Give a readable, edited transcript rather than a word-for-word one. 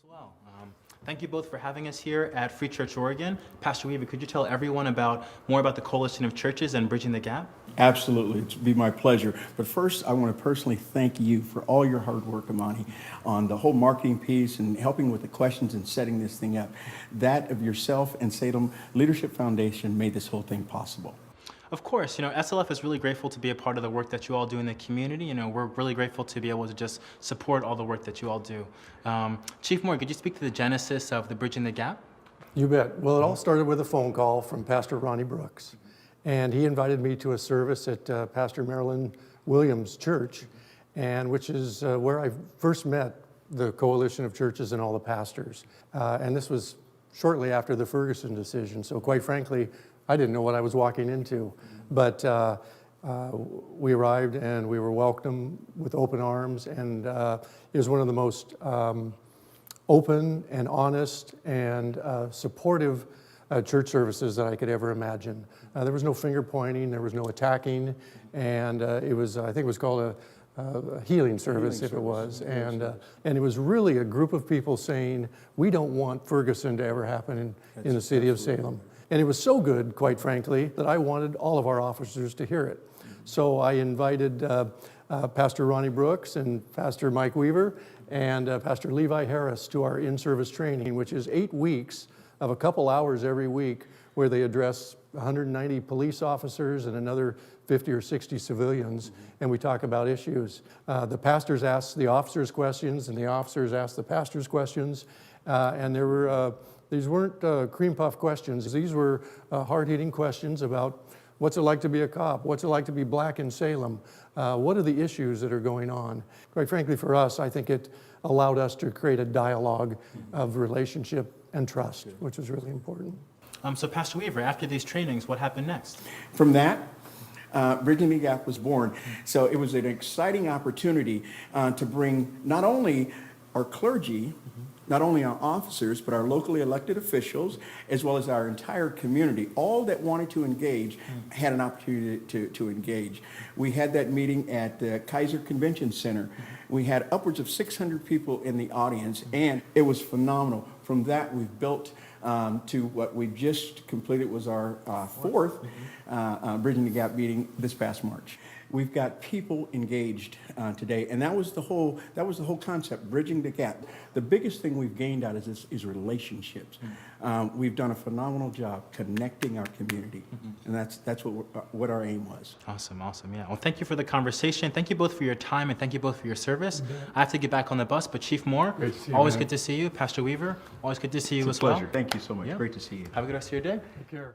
Well. Thank you both for having us here at Free Church Oregon. Pastor Weaver, could you tell everyone more about the Coalition of Churches and Bridging the Gap? Absolutely, it'd be my pleasure. But first, I want to personally thank you for all your hard work, Amani, on the whole marketing piece and helping with the questions and setting this thing up. That of yourself and Salem Leadership Foundation made this whole thing possible. Of course, SLF is really grateful to be a part of the work that you all do in the community. We're really grateful to be able to just support all the work that you all do. Chief Moore, could you speak to the genesis of the Bridging the Gap? You bet. Well, it all started with a phone call from Pastor Ronnie Brooks, and he invited me to a service at Pastor Marilyn Williams' church, and which is where I first met the Coalition of Churches and all the pastors. And this was shortly after the Ferguson decision, so quite frankly, I didn't know what I was walking into, but we arrived and we were welcomed with open arms, and it was one of the most open and honest and supportive church services that I could ever imagine. There was no finger pointing, there was no attacking, and it was, I think it was called a healing service, if it was, and it was really a group of people saying, we don't want Ferguson to ever happen in the city of Salem. And it was so good, quite frankly, that I wanted all of our officers to hear it. So I invited Pastor Ronnie Brooks and Pastor Mike Weaver and Pastor Levi Harris to our in-service training, which is 8 weeks of a couple hours every week where they address 190 police officers and another 50 or 60 civilians, and we talk about issues. The pastors ask the officers questions, and the officers ask the pastors questions, and there were these weren't cream puff questions. These were hard-hitting questions about what's it like to be a cop? What's it like to be black in Salem? What are the issues that are going on? Quite frankly, for us, I think it allowed us to create a dialogue of relationship and trust, which was really important. So Pastor Weaver, after these trainings, what happened next? From that, Bridging the Gap was born. So it was an exciting opportunity to bring not only our clergy, not only our officers, but our locally elected officials, as well as our entire community. All that wanted to engage had an opportunity to engage. We had that meeting at the Kaiser Convention Center. We had upwards of 600 people in the audience, and it was phenomenal. From that, we've built to what we just completed was our fourth Bridging the Gap meeting this past March. We've got people engaged today, and that was the whole concept, bridging the gap. The biggest thing we've gained out of this is relationships. We've done a phenomenal job connecting our community, and that's what our aim was. Awesome, yeah. Well, thank you for the conversation. Thank you both for your time, and thank you both for your service. I have to get back on the bus, but Chief Moore, always good to see you. Pastor Weaver, always good to see you as well. It's a pleasure. Thank you so much. Yeah. Great to see you. Have a good rest of your day. Take care.